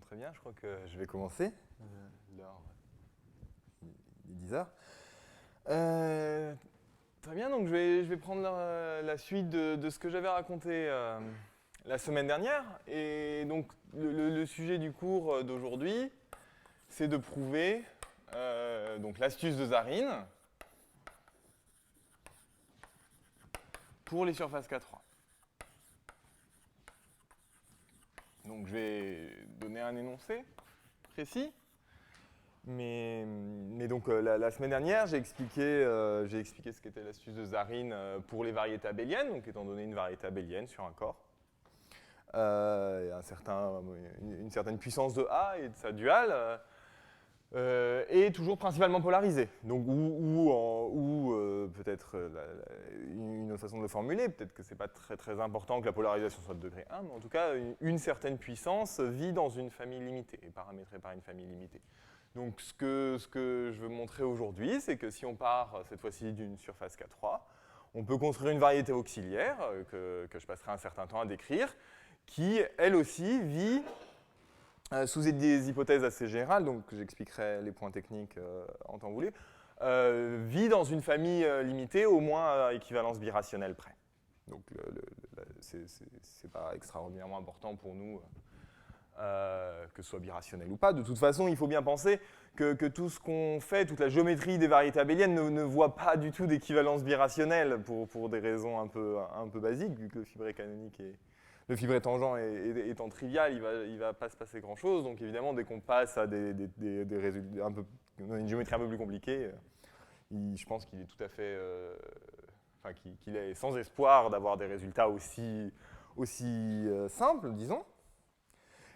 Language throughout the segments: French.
très bien, je crois que je vais commencer. L'heure, il est 10 heures. Très bien, donc je vais prendre la suite de ce que j'avais raconté la semaine dernière. Et donc le sujet du cours d'aujourd'hui, c'est de prouver donc l'astuce de Zarine pour les surfaces K3. Donc je vais donner un énoncé précis. Mais donc la semaine dernière, j'ai expliqué ce qu'était l'astuce de Zarine pour les variétés abéliennes, donc étant donné une variété abélienne sur un corps. Une certaine puissance de A et de sa duale est toujours principalement polarisée. Donc, peut-être une autre façon de le formuler, peut-être que ce n'est pas très, très important que la polarisation soit de degré 1, mais en tout cas, une certaine puissance vit dans une famille limitée, et paramétrée par une famille limitée. Donc ce que je veux montrer aujourd'hui, c'est que si on part cette fois-ci d'une surface K3, on peut construire une variété auxiliaire que je passerai un certain temps à décrire, qui elle aussi vit sous des hypothèses assez générales, donc j'expliquerai les points techniques en temps voulu, vit dans une famille limitée au moins à équivalence birationnelle près. Donc c'est pas extraordinairement important pour nous que ce soit birationnel ou pas. De toute façon, il faut bien penser que tout ce qu'on fait, toute la géométrie des variétés abéliennes ne voit pas du tout d'équivalence birationnelle pour des raisons un peu basiques, vu que le fibré canonique et le fibré tangent étant trivial, il va pas se passer grand-chose. Donc évidemment, dès qu'on passe à des résultats une géométrie un peu plus compliquée, je pense qu'il est tout à fait, qu'il est sans espoir d'avoir des résultats aussi simples, disons.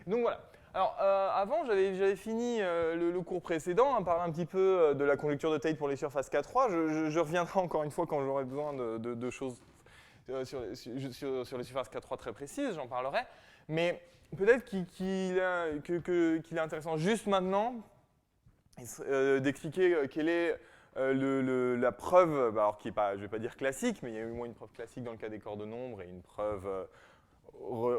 Donc voilà. Alors, avant, j'avais fini le cours précédent, en parlant un petit peu de la conjecture de Tate pour les surfaces K3. Je reviendrai encore une fois quand j'aurai besoin de choses sur les surfaces K3 très précises, j'en parlerai. Mais peut-être qu'il est intéressant juste maintenant d'expliquer quelle est la preuve, alors qui est pas, je ne vais pas dire classique, mais il y a au moins une preuve classique dans le cas des corps de nombre et une preuve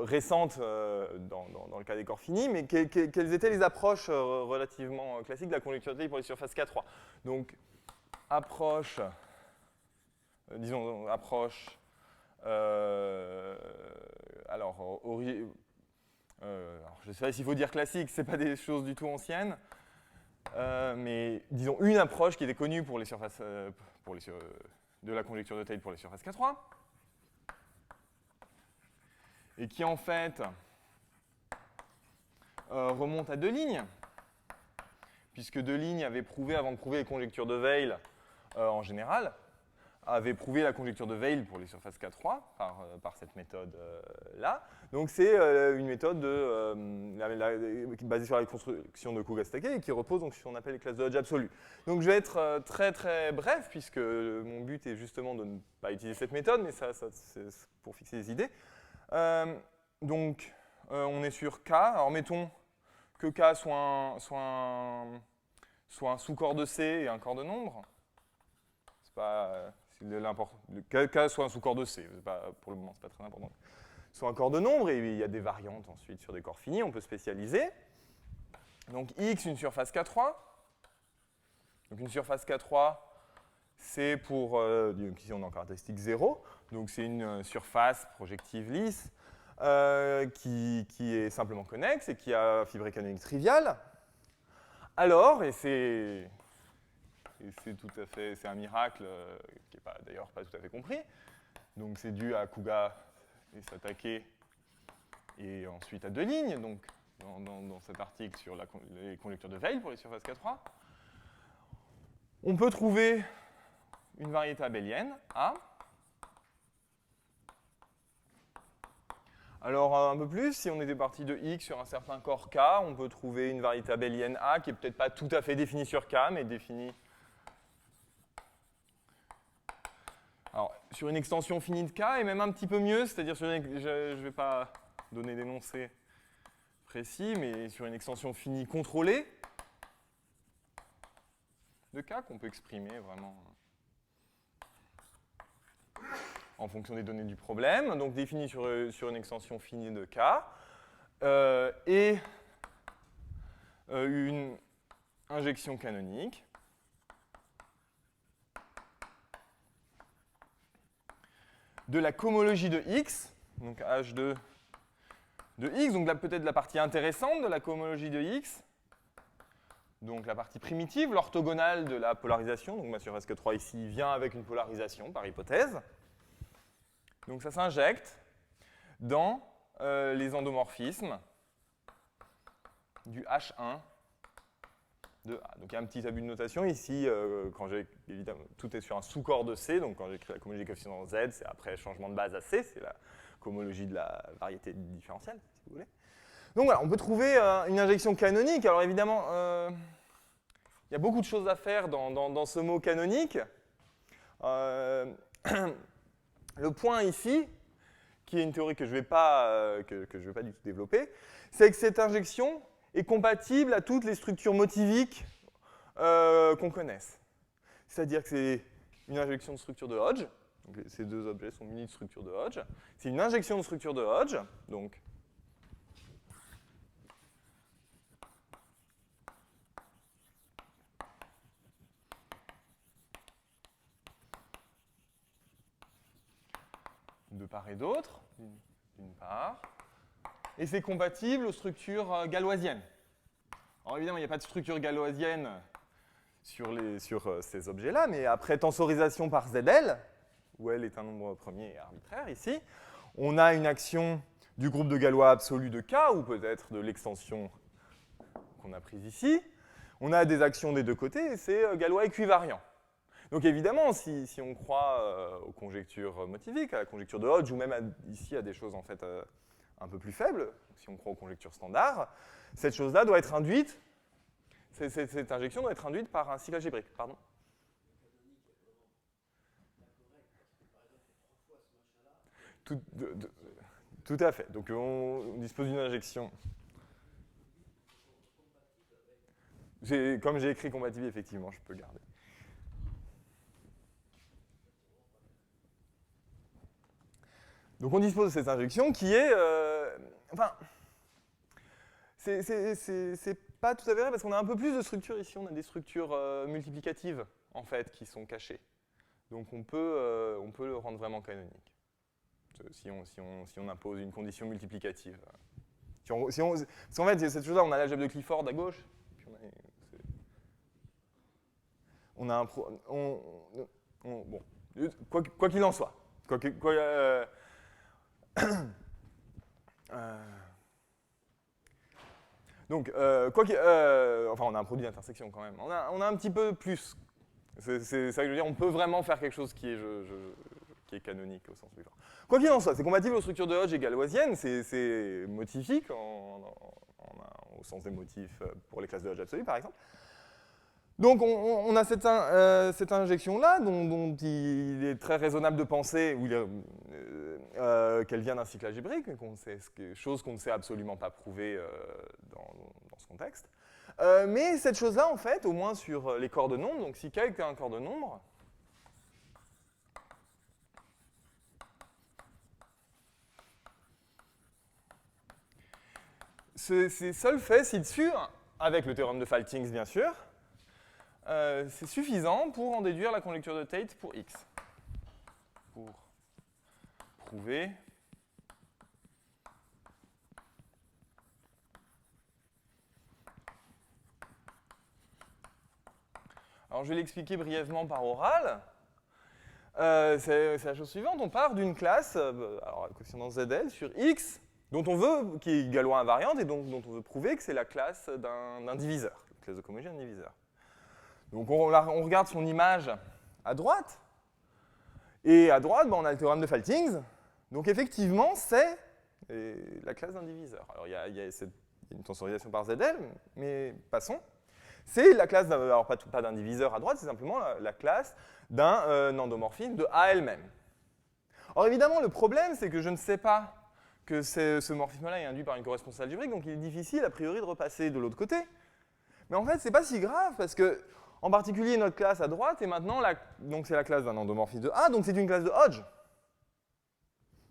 récente dans le cas des corps finis, mais quelles étaient les approches relativement classiques de la conjecture de Tate pour les surfaces K3. Donc, approche, alors je ne sais pas s'il faut dire classique, ce n'est pas des choses du tout anciennes, mais disons une approche qui était connue pour les surfaces, de la conjecture de Tate pour les surfaces K3, et qui en fait remonte à Deligne, puisque Deligne avait prouvé, avant de prouver les conjectures de Weil en général, avait prouvé la conjecture de Weil pour les surfaces K3 par cette méthode-là. Donc c'est une méthode basée sur la construction de Kuga-Stake et qui repose donc, sur ce qu'on appelle les classes de Hodge absolues. Donc je vais être très très bref, puisque mon but est justement de ne pas utiliser cette méthode, mais ça c'est pour fixer les idées. Donc, on est sur K. Alors, mettons que K soit un sous-corps de C et un corps de nombre. C'est pas K soit un sous-corps de C. Pour le moment, c'est pas très important. Soit un corps de nombre, et il y a des variantes ensuite sur des corps finis. On peut spécialiser. Donc, X, une surface K3. Donc, une surface K3, c'est pour, ici on est en caractéristique 0, donc c'est une surface projective lisse qui est simplement connexe et qui a fibré canonique trivial. Alors, et c'est un miracle qui n'est d'ailleurs pas tout à fait compris, donc c'est dû à Kuga et Satake et ensuite à Deligne, donc dans cet article sur les conjectures de Weil pour les surfaces K3. On peut trouver une variété abélienne, A. Alors, un peu plus, si on était parti de X sur un certain corps K, on peut trouver une variété abélienne A qui n'est peut-être pas tout à fait définie sur K, mais définie sur une extension finie de K, et même un petit peu mieux, c'est-à-dire je ne vais pas donner d'énoncé précis, mais sur une extension finie contrôlée de K, qu'on peut exprimer vraiment en fonction des données du problème, donc définie sur une extension finie de K. Et une injection canonique de la cohomologie de X, donc H de X, donc peut-être la partie intéressante de la cohomologie de X, donc la partie primitive, l'orthogonale de la polarisation, donc ma sur SQ3 ici vient avec une polarisation par hypothèse. Donc ça s'injecte dans les endomorphismes du H1 de A. Donc il y a un petit abus de notation ici, évidemment, tout est sur un sous-corps de C, donc quand j'écris la cohomologie des coefficients dans Z, c'est après changement de base à C, c'est la cohomologie de la variété différentielle, si vous voulez. Donc voilà, on peut trouver une injection canonique. Alors évidemment, il y a beaucoup de choses à faire dans ce mot canonique. Le point ici, qui est une théorie que je ne vais pas du tout développer, c'est que cette injection est compatible à toutes les structures motiviques qu'on connaisse. C'est-à-dire que c'est une injection de structure de Hodge. Donc ces deux objets sont munis de structure de Hodge. C'est une injection de structure de Hodge. Donc, de part et d'autre, d'une part. Et c'est compatible aux structures galoisiennes. Alors évidemment, il n'y a pas de structure galoisienne sur ces objets-là, mais après tensorisation par ZL, où L est un nombre premier et arbitraire ici, on a une action du groupe de Galois absolu de K, ou peut-être de l'extension qu'on a prise ici. On a des actions des deux côtés, et c'est Galois équivariant. Donc évidemment, si on croit aux conjectures motiviques, à la conjecture de Hodge, ou même ici à des choses en fait un peu plus faibles, si on croit aux conjectures standards, cette chose-là doit être induite, cette injection doit être induite par un cycle algébrique. Pardon ? Tout à fait. Donc on dispose d'une injection. Comme j'ai écrit compatible, effectivement, je peux garder. Donc on dispose de cette injection qui est... enfin, c'est pas tout à fait vrai parce qu'on a un peu plus de structures ici. On a des structures multiplicatives, en fait, qui sont cachées. Donc on peut le rendre vraiment canonique. Si on impose une condition multiplicative. Parce qu'en fait, cette chose-là, on a l'algèbre de Clifford à gauche. Puis on a un... bon, quoi qu'il en soit. Donc, enfin, on a un produit d'intersection quand même. On a un petit peu plus. C'est ça que je veux dire, on peut vraiment faire quelque chose qui est canonique au sens suivant. Quoi qu'il en soit, c'est compatible aux structures de Hodge et galoisiennes, c'est motifique au sens des motifs pour les classes de Hodge absolues, par exemple. Donc on a cette injection-là, dont il est très raisonnable de penser qu'elle vient d'un cycle algébrique, chose qu'on ne sait absolument pas prouver dans ce contexte. Mais cette chose-là, en fait, au moins sur les corps de nombres, donc si K était un corps de nombre, c'est seul fait ci-dessus, avec le théorème de Faltings, bien sûr, c'est suffisant pour en déduire la conjecture de Tate pour X. Pour prouver alors je vais l'expliquer brièvement par oral. C'est la chose suivante, on part d'une classe, alors la coefficient ZL sur X, dont on veut, qui est galois invariante, et dont on veut prouver que c'est la classe d'un diviseur, la classe de cohomologie d'un diviseur. Donc on regarde son image à droite, et à droite, on a le théorème de Faltings. Donc effectivement, c'est la classe d'un diviseur. Alors il y a une tensorisation par ZL, mais passons. C'est la classe, alors pas d'un diviseur à droite, c'est simplement la classe d'un endomorphisme de A elle-même. Or évidemment, le problème, c'est que je ne sais pas que ce morphisme-là est induit par une correspondance algébrique, donc il est difficile a priori de repasser de l'autre côté. Mais en fait, c'est pas si grave, parce que, en particulier, notre classe à droite est maintenant, donc c'est la classe d'un endomorphisme de A, donc c'est une classe de Hodge.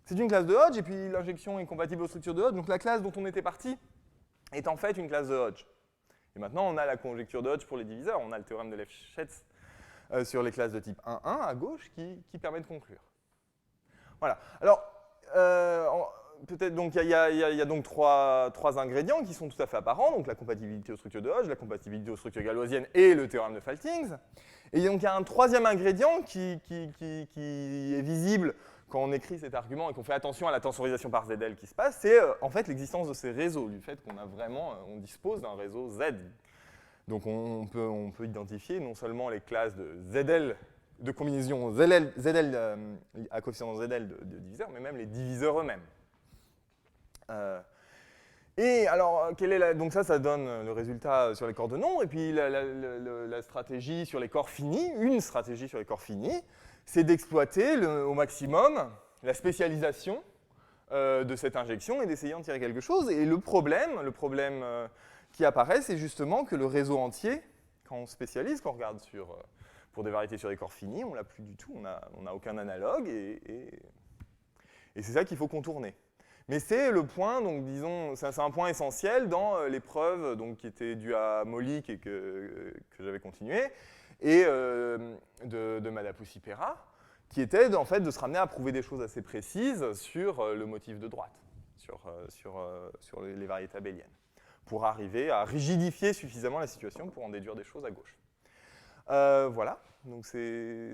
C'est une classe de Hodge, et puis l'injection est compatible aux structures de Hodge, donc la classe dont on était parti est en fait une classe de Hodge. Et maintenant, on a la conjecture de Hodge pour les diviseurs, on a le théorème de Lefschetz sur les classes de type 1,1 à gauche qui permet de conclure. Voilà. Alors, peut-être donc il y a donc trois ingrédients qui sont tout à fait apparents, donc la compatibilité aux structures de Hodge, la compatibilité aux structures galoisiennes et le théorème de Faltings. Et donc il y a un troisième ingrédient qui est visible quand on écrit cet argument et qu'on fait attention à la tensorisation par ZL qui se passe, c'est en fait l'existence de ces réseaux, du fait qu'on a vraiment, on dispose d'un réseau Z. Donc on peut identifier non seulement les classes de ZL, de combinaison ZL à coefficient ZL de diviseurs, mais même les diviseurs eux-mêmes. Et alors, donc ça donne le résultat sur les corps de nombres, et puis la stratégie sur les corps finis, une stratégie sur les corps finis, c'est d'exploiter au maximum la spécialisation de cette injection et d'essayer d'en tirer quelque chose. Et le problème qui apparaît, c'est justement que le réseau entier, quand on spécialise, quand on regarde pour des variétés sur des corps finis, on ne l'a plus du tout, on n'a aucun analogue, et c'est ça qu'il faut contourner. Mais c'est le point, donc disons, c'est un point essentiel dans l'épreuve qui était due à Molik et que j'avais continué, et de Madapoussi-Pera, qui était en fait de se ramener à prouver des choses assez précises sur le motif de droite, sur les variétés abéliennes, pour arriver à rigidifier suffisamment la situation pour en déduire des choses à gauche. Voilà, donc c'est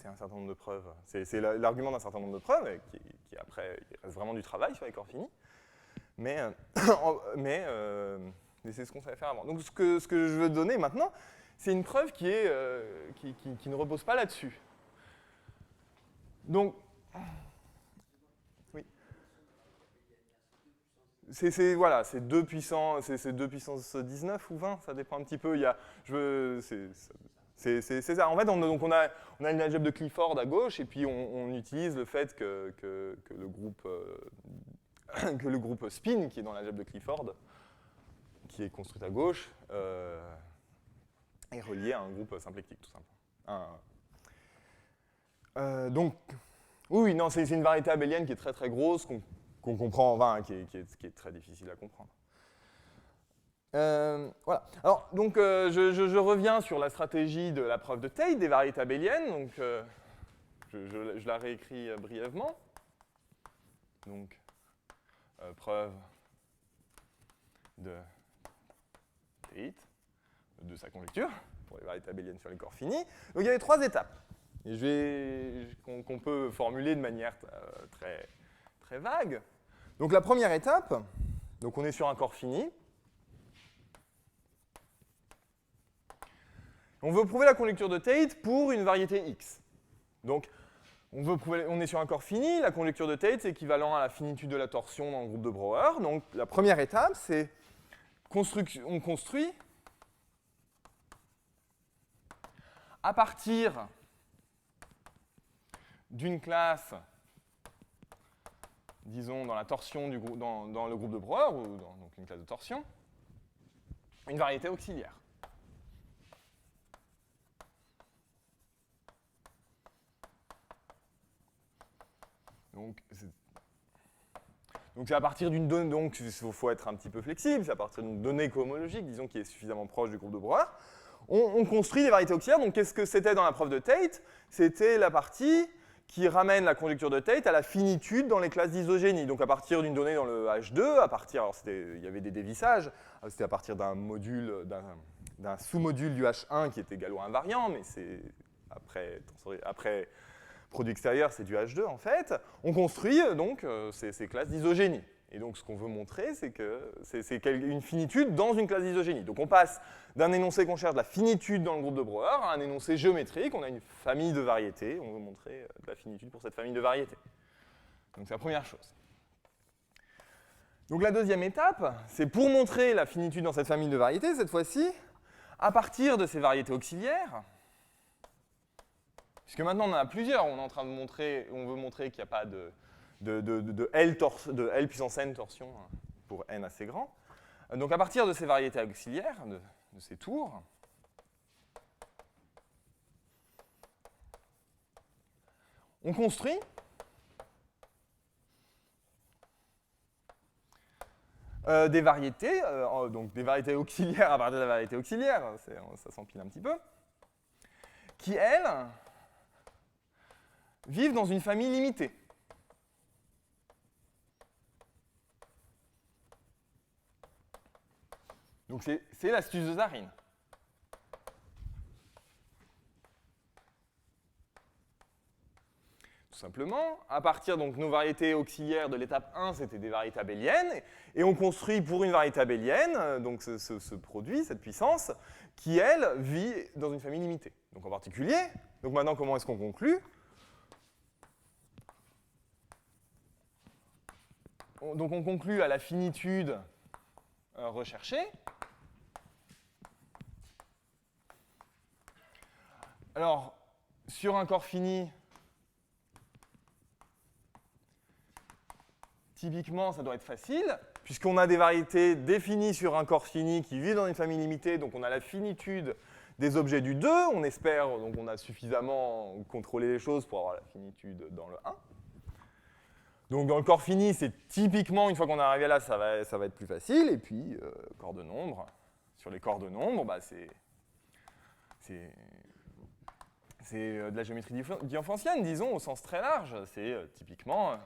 un certain nombre de preuves. C'est l'argument d'un certain nombre de preuves, qui après, il reste vraiment du travail sur les corps finis, mais c'est ce qu'on savait faire avant. Donc ce que je veux donner maintenant, c'est une preuve qui ne repose pas là-dessus. Donc, oui. Voilà, c'est 2 puissance 19 ou 20, ça dépend un petit peu. C'est ça. En fait, on a une algèbre de Clifford à gauche, et puis on utilise le fait que le groupe spin, qui est dans l'algèbre de Clifford, qui est construite à gauche, est relié à un groupe symplectique, tout simplement. Donc, oui, non, c'est une variété abélienne qui est très très grosse, qu'on comprend, enfin, qui est très difficile à comprendre. Voilà. Alors, donc, je reviens sur la stratégie de la preuve de Tate des variétés abéliennes. Donc, je la réécris brièvement. Donc, preuve de Tate, de sa conjecture, pour les variétés abéliennes sur les corps finis. Donc, il y avait 3 étapes, qu'on peut formuler de manière très, très vague. Donc, la première étape, donc on est sur un corps fini. On veut prouver la conjecture de Tate pour une variété X. Donc, on est sur un corps fini, la conjecture de Tate, c'est équivalent à la finitude de la torsion dans le groupe de Brouwer. Donc, la première étape, c'est on construit à partir d'une classe, disons, dans la torsion dans le groupe de Brouwer, ou donc une classe de torsion, une variété auxiliaire. Donc c'est à partir d'une donnée, donc il faut être un petit peu flexible, c'est à partir d'une donnée cohomologique, disons, qui est suffisamment proche du groupe de Brouwer. On construit des variétés auxiliaires. Donc qu'est-ce que c'était dans la preuve de Tate? C'était la partie qui ramène la conjecture de Tate à la finitude dans les classes d'isogénie. Donc à partir d'une donnée dans le H2, alors il y avait des dévissages, c'était à partir d'un sous-module du H1 qui était galois-invariant, mais c'est après produit extérieur, c'est du H2 en fait. On construit donc ces classes d'isogénie. Et donc ce qu'on veut montrer, c'est que c'est une finitude dans une classe d'isogénie. Donc on passe d'un énoncé qu'on cherche de la finitude dans le groupe de Brouwer à un énoncé géométrique. On a une famille de variétés. On veut montrer de la finitude pour cette famille de variétés. Donc c'est la première chose. Donc la deuxième étape, c'est pour montrer la finitude dans cette famille de variétés, cette fois-ci, à partir de ces variétés auxiliaires. Puisque maintenant on en a plusieurs, on est en train de montrer, on veut montrer qu'il n'y a pas de L puissance n torsion pour n assez grand. Donc à partir de ces variétés auxiliaires, de ces tours, on construit des variétés, donc des variétés auxiliaires à partir de la variété auxiliaire, ça s'empile un petit peu, qui, elles, vivent dans une famille limitée. Donc c'est l'astuce de Zarine. Tout simplement, à partir de nos variétés auxiliaires de l'étape 1, c'était des variétés abéliennes, et on construit pour une variété abélienne, donc ce produit, cette puissance, qui, elle, vit dans une famille limitée. Donc en particulier, donc maintenant, comment est-ce qu'on conclut? Donc on conclut à la finitude recherchée. Alors, sur un corps fini, typiquement, ça doit être facile, puisqu'on a des variétés définies sur un corps fini qui vivent dans une famille limitée, donc on a la finitude des objets du 2, on espère, donc on a suffisamment contrôlé les choses pour avoir la finitude dans le 1. Donc dans le corps fini, c'est typiquement, une fois qu'on est arrivé là, ça va être plus facile, et puis, corps de nombre, sur les corps de nombre, bah, c'est de la géométrie différencienne, disons, au sens très large. C'est typiquement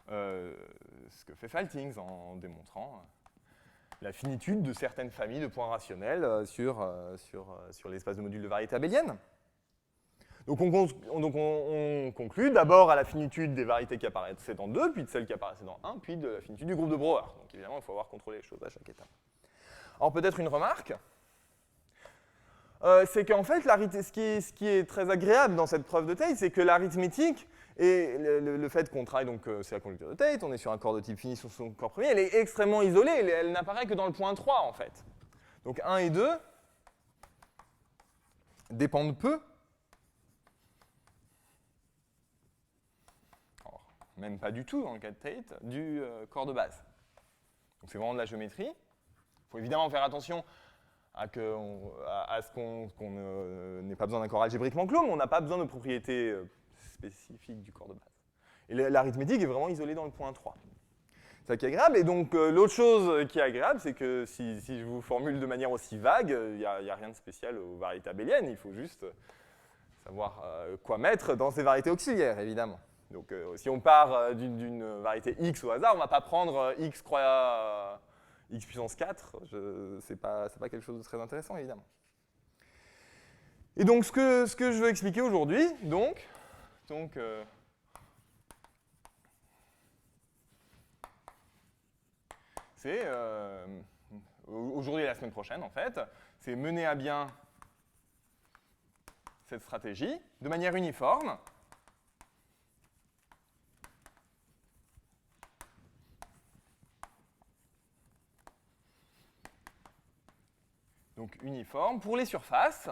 ce que fait Faltings en démontrant la finitude de certaines familles de points rationnels sur l'espace de modules de variété abélienne. Donc on conclut d'abord à la finitude des variétés qui apparaissaient dans 2, puis de celles qui apparaissaient dans 1, puis de la finitude du groupe de Brouwer. Donc évidemment, il faut avoir contrôlé les choses à chaque étape. Alors peut-être une remarque, c'est qu'en fait, ce qui est très agréable dans cette preuve de Tate, c'est que l'arithmétique et le fait qu'on travaille, donc c'est la conjecture de Tate, on est sur un corps de type fini sur son corps premier, elle est extrêmement isolée, elle n'apparaît que dans le point 3 en fait. Donc 1 et 2 dépendent peu, alors, même pas du tout dans le cas de Tate, du corps de base. Donc c'est vraiment de la géométrie. Il faut évidemment faire attention à ce qu'on n'ait pas besoin d'un corps algébriquement clos, mais on n'a pas besoin de propriétés spécifiques du corps de base. Et l'arithmétique est vraiment isolée dans le point 3. C'est ça qui est agréable. Et donc, l'autre chose qui est agréable, c'est que si je vous formule de manière aussi vague, il n'y a rien de spécial aux variétés abéliennes. Il faut juste savoir quoi mettre dans ces variétés auxiliaires, évidemment. Donc, si on part d'une variété x au hasard, on ne va pas prendre x croix x puissance 4, c'est pas quelque chose de très intéressant, évidemment. Et donc, ce que je veux expliquer aujourd'hui, c'est, aujourd'hui et la semaine prochaine, en fait, c'est mener à bien cette stratégie de manière uniforme. Donc uniforme pour les surfaces.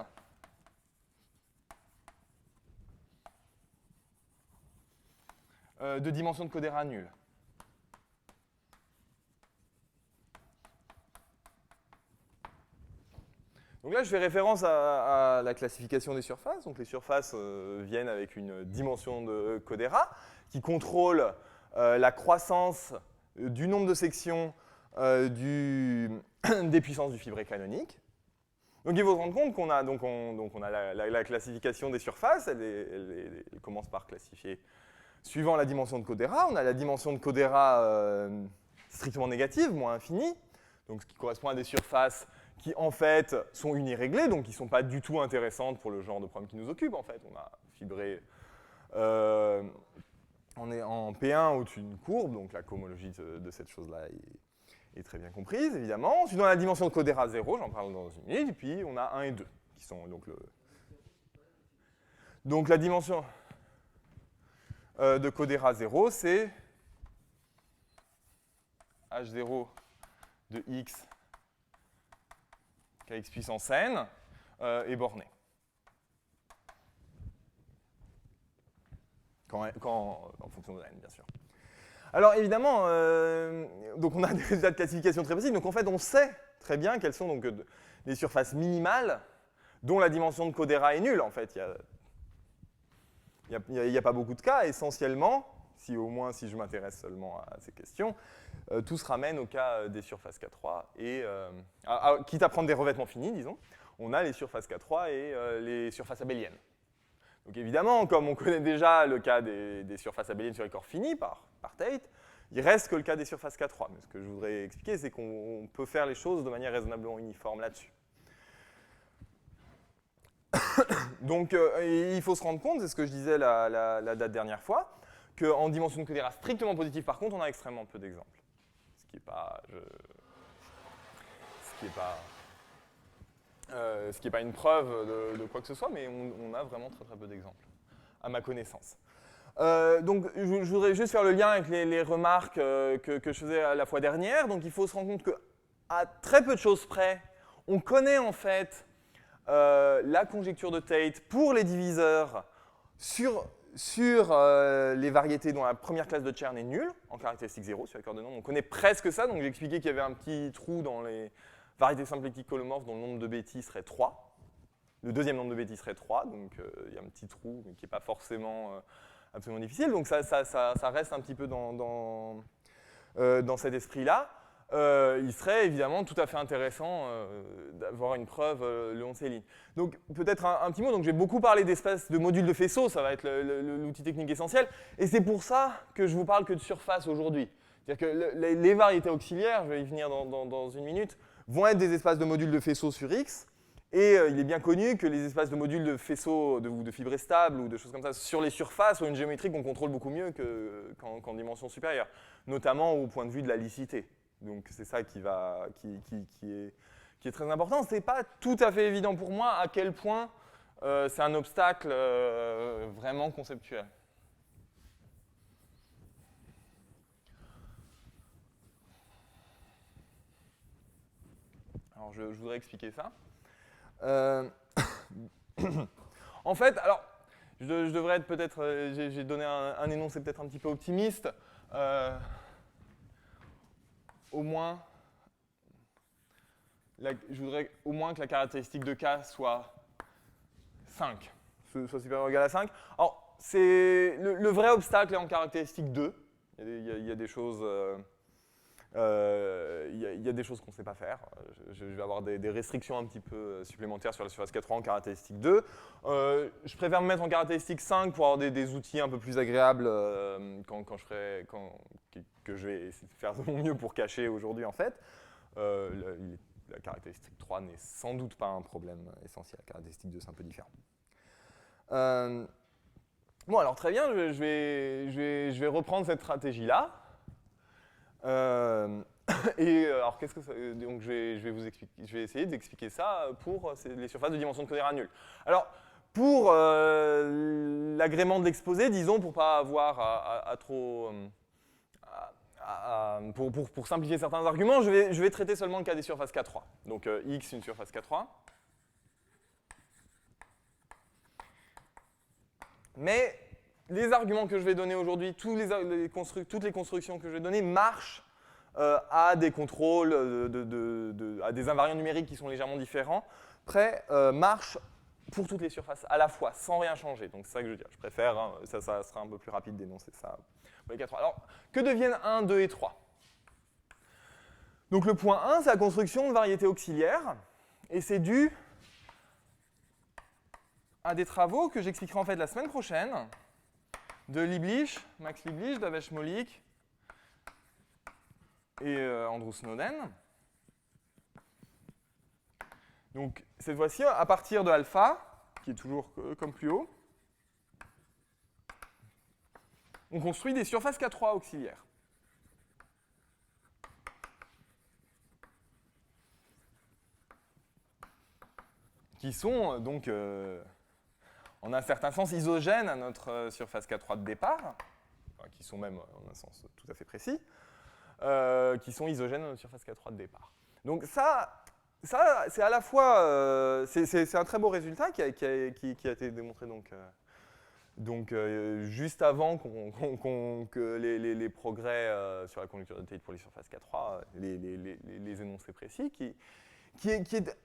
De dimension de Codera nulle. Donc là, je fais référence à la classification des surfaces. Donc les surfaces viennent avec une dimension de Codera qui contrôle la croissance du nombre de sections des puissances du fibré canonique. Donc il faut se rendre compte qu'on a, la classification des surfaces, elle commence par classifier suivant la dimension de Codera. On a la dimension de Codera strictement négative, moins infinie, donc ce qui correspond à des surfaces qui en fait sont uniréglées, donc qui ne sont pas du tout intéressantes pour le genre de problème qui nous occupe. En fait, on a fibré, on est en P1 au-dessus d'une courbe, donc la cohomologie de cette chose-là est très bien comprise, évidemment. Ensuite, on a la dimension de Codera 0, j'en parle dans une minute, et puis on a 1 et 2, qui sont donc la dimension de Codera 0, c'est H0 de x kx puissance n est borné. En fonction de n, bien sûr. Alors évidemment, donc on a des résultats de classification très précis, donc en fait on sait très bien quelles sont donc les surfaces minimales dont la dimension de Codera est nulle. En fait, il n'y a pas beaucoup de cas, essentiellement, si au moins si je m'intéresse seulement à ces questions, tout se ramène au cas des surfaces K3, et quitte à prendre des revêtements finis, disons, on a les surfaces K3 et les surfaces abéliennes. Donc évidemment, comme on connaît déjà le cas des surfaces abéliennes sur les corps finis par Tate, il reste que le cas des surfaces K3. Mais ce que je voudrais expliquer, c'est qu'on peut faire les choses de manière raisonnablement uniforme là-dessus. Donc il faut se rendre compte, c'est ce que je disais la date dernière fois, qu'en dimension de Codera strictement positive, par contre, on a extrêmement peu d'exemples. Ce qui n'est pas, une preuve de quoi que ce soit, mais on a vraiment très très peu d'exemples, à ma connaissance. Donc je voudrais juste faire le lien avec les remarques que je faisais la fois dernière. Donc il faut se rendre compte qu'à très peu de choses près, on connaît en fait la conjecture de Tate pour les diviseurs sur les variétés dont la première classe de Chern est nulle, en caractéristique 0 sur les coordonnées. On connaît presque ça, donc j'ai expliqué qu'il y avait un petit trou dans les variétés symplectiques holomorphes dont le nombre de bêtis serait 3. Le deuxième nombre de bêtis serait 3, donc il y a un petit trou qui n'est pas forcément absolument difficile. Donc ça reste un petit peu dans cet esprit-là. Il serait évidemment tout à fait intéressant d'avoir une preuve le long de ces lignes. Donc peut-être un petit mot, donc j'ai beaucoup parlé d'espèces de modules de faisceaux, ça va être l'outil technique essentiel, et c'est pour ça que je vous parle que de surface aujourd'hui. C'est-à-dire que les variétés auxiliaires, je vais y venir dans une minute, vont être des espaces de modules de faisceaux sur X, et il est bien connu que les espaces de modules de faisceaux ou de fibrés stables ou de choses comme ça sur les surfaces ont une géométrie qu'on contrôle beaucoup mieux qu'en dimension supérieure, notamment au point de vue de la licité. Donc c'est ça qui est très important. Ce n'est pas tout à fait évident pour moi à quel point c'est un obstacle vraiment conceptuel. Alors je voudrais expliquer ça. En fait, alors, je devrais être peut-être, j'ai donné un énoncé peut-être un petit peu optimiste. Au moins, je voudrais au moins que la caractéristique de K soit 5, soit supérieure ou égale à 5. Alors, le vrai obstacle est en caractéristique 2. Il y a des choses... il y a des choses qu'on ne sait pas faire. Je vais avoir des restrictions un petit peu supplémentaires sur la surface 4 en caractéristique 2. Je préfère me mettre en caractéristique 5 pour avoir des outils un peu plus agréables que je vais faire de mon mieux pour cacher aujourd'hui en fait. La caractéristique 3 n'est sans doute pas un problème essentiel. La caractéristique 2 c'est un peu différent. Bon alors très bien, je vais reprendre cette stratégie-là. Alors, qu'est-ce que ça, donc je vais essayer d'expliquer ça pour les surfaces de dimension de Codera nulle. Alors, pour l'agrément de l'exposé, disons, pour pas avoir pour simplifier certains arguments, je vais traiter seulement le cas des surfaces K3. Donc, X, une surface K3. Mais les arguments que je vais donner aujourd'hui, toutes les constructions que je vais donner marchent à des contrôles, à des invariants numériques qui sont légèrement différents, marchent pour toutes les surfaces à la fois, sans rien changer. Donc c'est ça que je veux dire. Je préfère, ça sera un peu plus rapide d'énoncer ça pour les K3. Alors, que deviennent 1, 2 et 3 ? Donc le point 1, c'est la construction de variétés auxiliaires, et c'est dû à des travaux que j'expliquerai en fait la semaine prochaine, de Lieblich, Max Lieblich, Davesh Molik et Andrew Snowden. Donc cette fois-ci, à partir de alpha, qui est toujours comme plus haut, on construit des surfaces K3 auxiliaires. Qui sont donc en un certain sens isogènes à notre surface K3 de départ, enfin, qui sont même en un sens tout à fait précis, qui sont isogènes à notre surface K3 de départ. Donc ça c'est à la fois, c'est un très beau résultat qui a été démontré donc juste avant que les progrès sur la conjecture de Tate pour les surfaces K3, les énoncés précis, qui est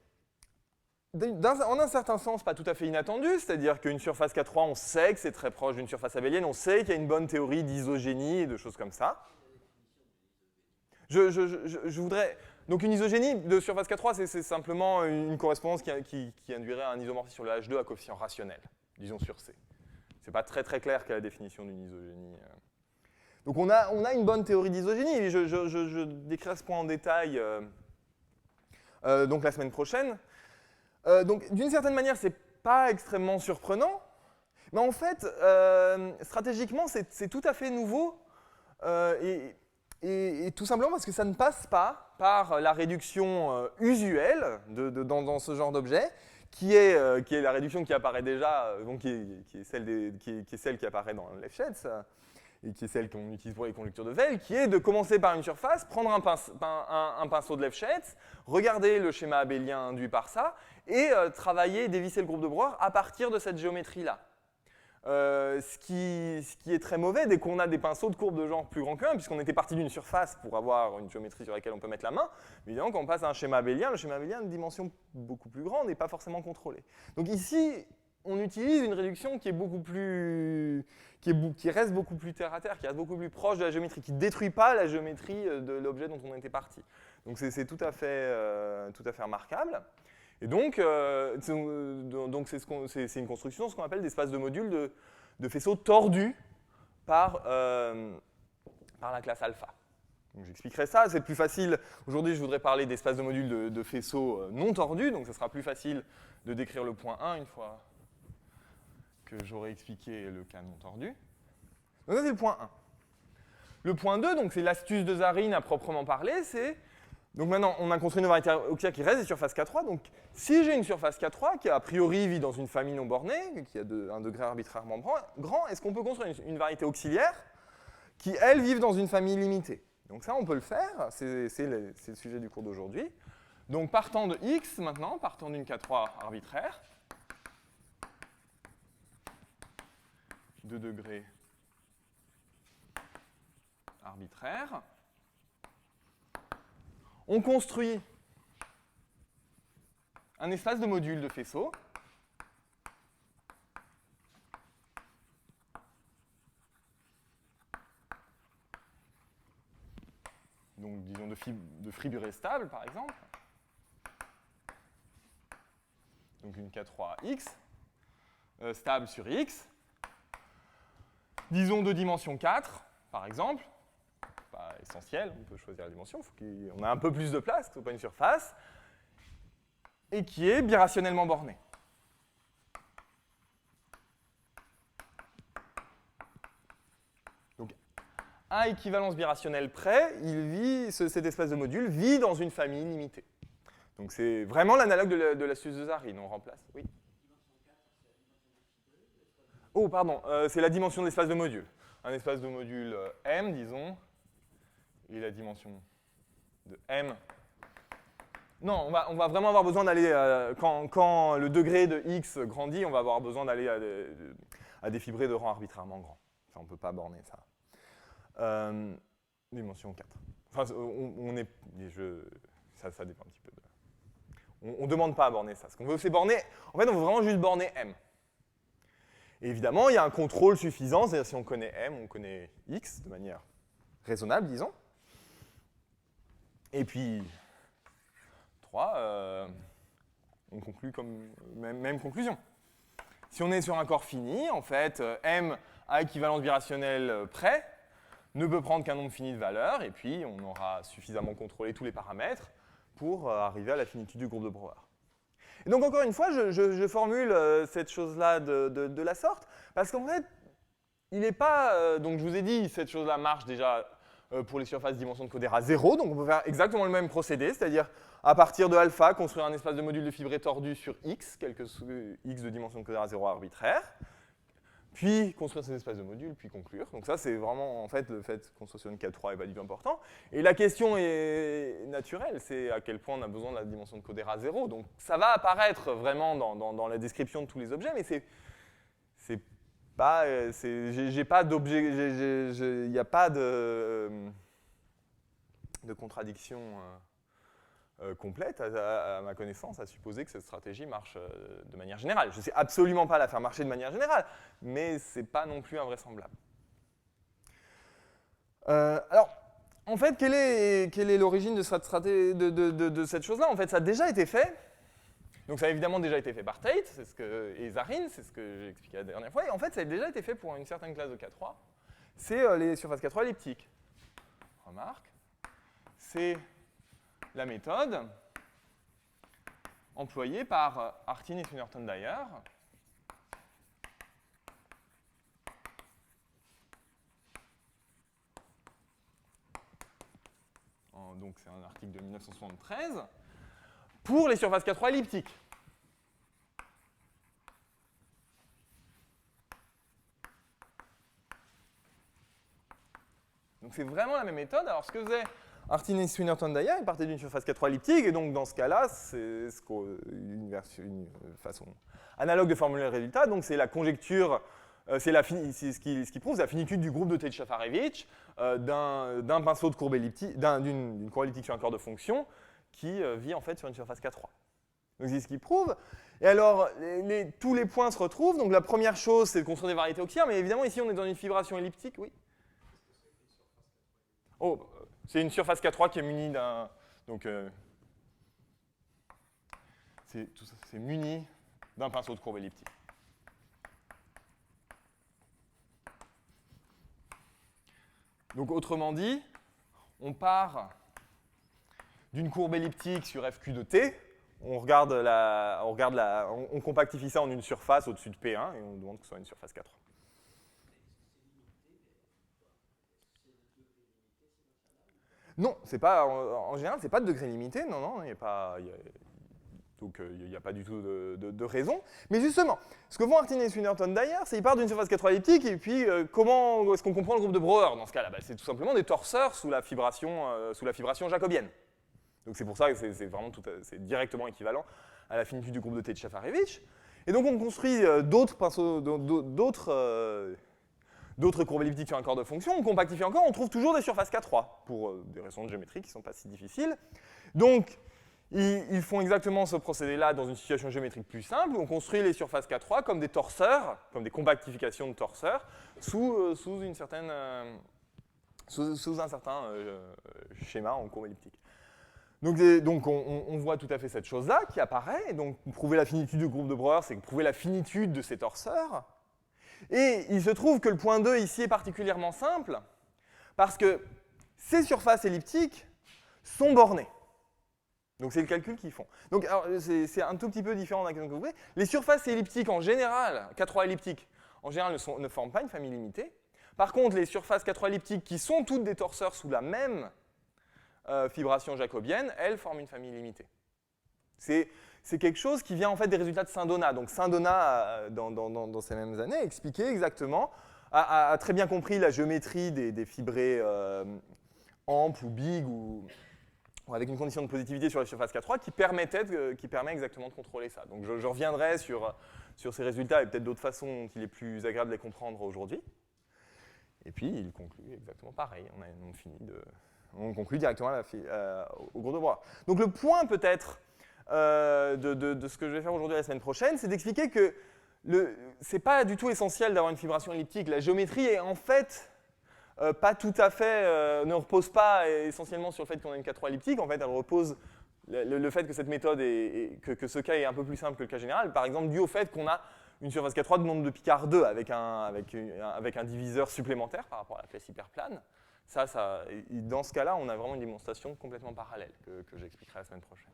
en un certain sens, pas tout à fait inattendu, c'est-à-dire qu'une surface K3, on sait que c'est très proche d'une surface abélienne, on sait qu'il y a une bonne théorie d'isogénie et de choses comme ça. Je voudrais... Donc une isogénie de surface K3, c'est simplement une correspondance qui induirait un isomorphisme sur le H2 à coefficient rationnel, disons sur C. C'est pas très très clair quelle est la définition d'une isogénie. Donc on a une bonne théorie d'isogénie, et je décrirai ce point en détail donc la semaine prochaine. Donc d'une certaine manière, c'est pas extrêmement surprenant, mais en fait, stratégiquement, c'est tout à fait nouveau, et tout simplement parce que ça ne passe pas par la réduction usuelle dans ce genre d'objet, qui est la réduction qui apparaît déjà, donc qui est celle qui apparaît dans Lefschetz, et qui est celle qu'on utilise pour les conjectures de Weil, qui est de commencer par une surface, prendre un pinceau de Lefschetz, regarder le schéma abélien induit par ça, et travailler, dévisser le groupe de Brouwer à partir de cette géométrie-là. Ce qui est très mauvais dès qu'on a des pinceaux de courbes de genre plus grand que 1, puisqu'on était parti d'une surface pour avoir une géométrie sur laquelle on peut mettre la main. Évidemment, quand on passe à un schéma abélien, le schéma abélien a une dimension beaucoup plus grande et pas forcément contrôlée. Donc ici, on utilise une réduction qui est beaucoup plus, qui reste beaucoup plus terre à terre, qui reste beaucoup plus proche de la géométrie, qui ne détruit pas la géométrie de l'objet dont on était parti. Donc c'est tout à fait remarquable. Et donc, c'est une construction, ce qu'on appelle d'espace de modules de faisceaux tordus par la classe alpha. J'expliquerai ça, c'est plus facile. Aujourd'hui, je voudrais parler d'espace de modules de faisceaux non tordus, donc ce sera plus facile de décrire le point 1 une fois que j'aurai expliqué le cas non tordu. Donc ça, c'est le point 1. Le point 2, donc c'est l'astuce de Zarine à proprement parler, c'est... Donc maintenant, on a construit une variété auxiliaire qui reste des surfaces K3. Donc si j'ai une surface K3 qui a priori vit dans une famille non bornée, qui a un degré arbitrairement grand, est-ce qu'on peut construire une variété auxiliaire qui, elle, vive dans une famille limitée? Donc ça, on peut le faire, c'est le sujet du cours d'aujourd'hui. Donc partant de X maintenant, partant d'une K3 arbitraire, de degré arbitraire, on construit un espace de modules de faisceaux donc disons de fibré stable par exemple, donc une K3X, stable sur X, disons de dimension 4 par exemple, pas essentiel, on peut choisir la dimension, on a un peu plus de place, que ce soit pas une surface, et qui est birationnellement borné. Donc, à équivalence birationnelle près, cet espace de module vit dans une famille limitée. Donc c'est vraiment l'analogue de l'astuce de Zarine, on remplace. Oui. Oh, pardon, c'est la dimension de l'espace de module. Un espace de module M, disons, et la dimension de M. Non, on va vraiment avoir besoin d'aller, quand le degré de X grandit, on va avoir besoin d'aller à des fibrés de rang arbitrairement grand. Ça, on ne peut pas borner ça. Dimension 4. Enfin, ça dépend un petit peu. On ne demande pas à borner ça. Ce qu'on veut, c'est borner, en fait, on veut vraiment juste borner M. Et évidemment, il y a un contrôle suffisant, c'est-à-dire si on connaît M, on connaît X de manière raisonnable, disons. Et puis, 3, on conclut comme même conclusion. Si on est sur un corps fini, en fait, M à équivalence birationnelle près ne peut prendre qu'un nombre fini de valeurs, et puis on aura suffisamment contrôlé tous les paramètres pour arriver à la finitude du groupe de Brouwer. Et donc, encore une fois, je formule cette chose-là de la sorte, parce qu'en fait, il n'est pas... donc, je vous ai dit, cette chose-là marche déjà pour les surfaces dimension de Codera 0, donc on peut faire exactement le même procédé, c'est-à-dire à partir de alpha, construire un espace de module de fibré tordu sur X, quelque X de dimension de Codera 0 arbitraire, puis construire ces espaces de modules, puis conclure. Donc ça, c'est vraiment, en fait, le fait qu'on soit sur une K3 n'est pas du tout important. Et la question est naturelle, c'est à quel point on a besoin de la dimension de Codera 0. Donc ça va apparaître vraiment dans la description de tous les objets, mais c'est pas, j'ai pas d'objet, il n'y a pas de contradiction complète, à ma connaissance, à supposer que cette stratégie marche de manière générale. Je ne sais absolument pas la faire marcher de manière générale, mais ce n'est pas non plus invraisemblable. Alors, en fait, quelle est l'origine de cette chose-là? En fait, ça a déjà été fait. Donc ça a évidemment déjà été fait par Tate et Zarine, c'est ce que j'ai expliqué la dernière fois. Et en fait, ça a déjà été fait pour une certaine classe de K3. C'est les surfaces K3 elliptiques. Remarque, c'est la méthode employée par Artin et Swinnerton-Dyer. Donc c'est un article de 1973, pour les surfaces K3 elliptiques. Donc c'est vraiment la même méthode. Alors ce que faisait Artin et Swinnerton-Dyer, ils partaient d'une surface K3 elliptique, et donc dans ce cas-là, c'est une façon analogue de formuler le résultat. Donc c'est la conjecture, c'est ce qui prouve la finitude du groupe de Tate-Shafarevich d'un pinceau de courbe elliptique, d'une courbe elliptique sur un corps de fonction qui vit en fait sur une surface K3. Donc c'est ce qui prouve. Et alors, tous les points se retrouvent. Donc la première chose, c'est de construire des variétés auxiliaires, mais évidemment ici on est dans une fibration elliptique, oui. Oh, c'est une surface K3 qui est munie d'un. Donc, c'est muni d'un pinceau de courbe elliptique. Donc, autrement dit, on part d'une courbe elliptique sur FQ de T, on compactifie ça en une surface au-dessus de P1 et on demande que ce soit une surface K3. Non, en général, c'est pas de degré limité. Non, il n'y a pas. Donc il n'y a pas du tout de raison. Mais justement, ce que font Artin et Swinnerton-Dyer, c'est qu'ils partent d'une surface K3 elliptique, et puis comment est-ce qu'on comprend le groupe de Brouwer dans ce cas-là? C'est tout simplement des torseurs sous la fibration jacobienne. Donc c'est pour ça que c'est directement équivalent à la finitude du groupe de Tate-Shafarevich. Et donc on construit d'autres courbes elliptiques sur un corps de fonction, on compactifie encore, on trouve toujours des surfaces K3, pour des raisons de géométrie qui ne sont pas si difficiles. Donc, ils font exactement ce procédé-là dans une situation géométrique plus simple. On construit les surfaces K3 comme des torseurs, comme des compactifications de torseurs, sous un certain schéma en courbe elliptique. Donc on voit tout à fait cette chose-là qui apparaît. Donc, prouver la finitude du groupe de Brouwer, c'est prouver la finitude de ces torseurs. Et il se trouve que le point 2 ici est particulièrement simple, parce que ces surfaces elliptiques sont bornées. Donc c'est le calcul qu'ils font. Donc c'est un tout petit peu différent d'un exemple que vous voyez. Les surfaces elliptiques en général, K3 elliptiques, en général ne forment pas une famille limitée. Par contre, les surfaces K3 elliptiques qui sont toutes des torseurs sous la même fibration jacobienne, elles forment une famille limitée. C'est quelque chose qui vient en fait des résultats de Saint-Donat. Donc Saint-Donat, dans ces mêmes années, expliquait exactement, a très bien compris la géométrie des fibrés amples ou big ou avec une condition de positivité sur les surfaces K3 qui permet exactement de contrôler ça. Donc je reviendrai sur ces résultats et peut-être d'autres façons dont il est plus agréable de les comprendre aujourd'hui. Et puis il conclut exactement pareil. On conclut directement au gros de Brouwer. Donc le point peut-être de ce que je vais faire aujourd'hui la semaine prochaine, c'est d'expliquer que ce n'est pas du tout essentiel d'avoir une fibration elliptique. La géométrie est en fait pas tout à fait, ne repose pas essentiellement sur le fait qu'on a une K3 elliptique. En fait, elle repose le fait que cette méthode que ce cas est un peu plus simple que le cas général, par exemple, dû au fait qu'on a une surface K3 de nombre de Picard 2 avec un diviseur supplémentaire par rapport à la classe hyperplane. Dans ce cas-là, on a vraiment une démonstration complètement parallèle que j'expliquerai la semaine prochaine.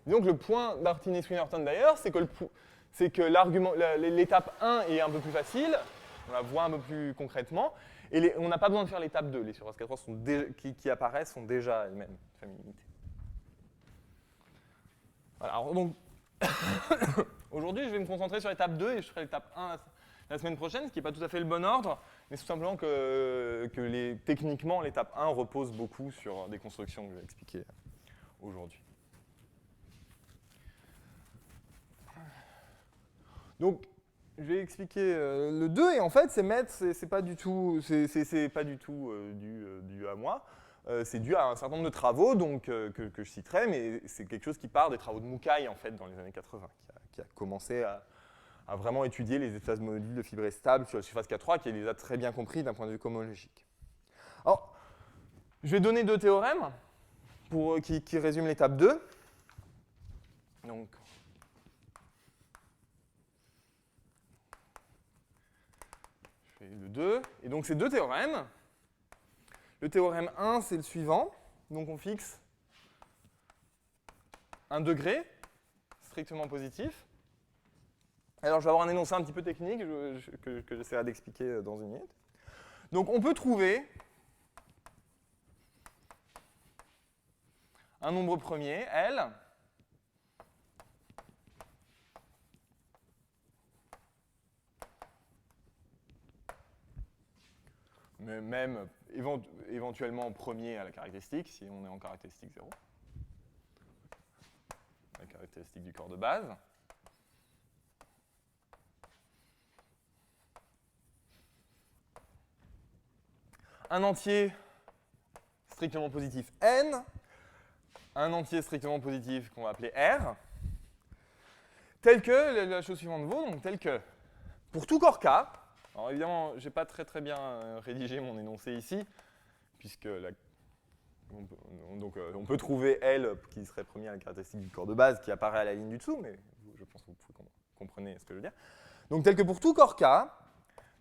Donc le point d'Artin et Swinnerton-Dyer, c'est que l'étape 1 est un peu plus facile, on la voit un peu plus concrètement, et on n'a pas besoin de faire l'étape 2. Les surfaces K3 qui apparaissent sont déjà elles-mêmes famille limitée. Voilà, alors donc, aujourd'hui, je vais me concentrer sur l'étape 2 et je ferai l'étape 1 la semaine prochaine, ce qui n'est pas tout à fait le bon ordre, mais tout simplement que techniquement, l'étape 1 repose beaucoup sur des constructions que je vais expliquer aujourd'hui. Donc, je vais expliquer le 2, et en fait, c'est pas du tout dû à moi. c'est dû à un certain nombre de travaux donc, que je citerai, mais c'est quelque chose qui part des travaux de Mukai, en fait, dans les années 80, qui a commencé à vraiment étudier les espaces modules de fibrés stables sur la surface K3, qui les a très bien compris d'un point de vue cohomologique. Alors, je vais donner 2 théorèmes qui résument l'étape 2. Donc, je fais le 2. Et donc, ces 2 théorèmes. Le théorème 1, c'est le suivant. Donc, on fixe un degré strictement positif. Alors, je vais avoir un énoncé un petit peu technique que j'essaierai d'expliquer dans une minute. Donc, on peut trouver un nombre premier, L, mais même éventuellement premier à la caractéristique, si on est en caractéristique 0, la caractéristique du corps de base. Un entier strictement positif n, un entier strictement positif qu'on va appeler R, tel que, la chose suivante vaut, donc tel que, pour tout corps K, alors évidemment, je n'ai pas très bien rédigé mon énoncé ici, puisque on peut trouver L qui serait premier à la caractéristique du corps de base qui apparaît à la ligne du dessous, mais je pense que vous pouvez comprendre ce que je veux dire. Donc tel que pour tout corps K,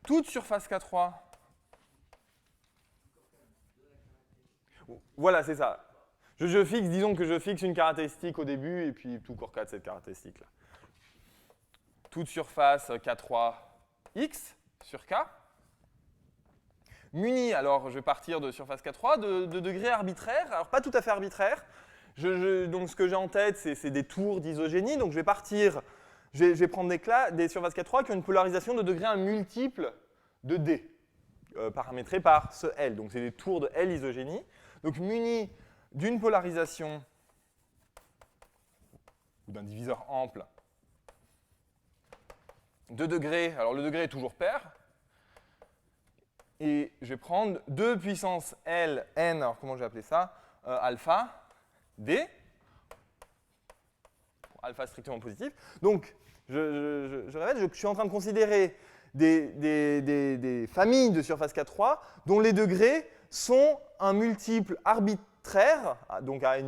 toute surface K3, voilà, c'est ça. Disons que je fixe une caractéristique au début et puis tout corps K de cette caractéristique-là. Toute surface K3x sur K, munie, alors je vais partir de surface K3, de degrés arbitraires, alors pas tout à fait arbitraires. Donc ce que j'ai en tête, c'est des tours d'isogénie, donc je vais prendre des surfaces K3 qui ont une polarisation de degré un multiple de D, paramétré par ce L, donc c'est des tours de L isogénie. Donc munis d'une polarisation ou d'un diviseur ample de degrés, alors le degré est toujours pair, et je vais prendre 2 puissance L, N, alors comment je vais appeler ça, alpha, D, pour alpha strictement positif. Donc, je répète, je suis en train de considérer des familles de surface K3 dont les degrés sont un multiple arbitraire, donc un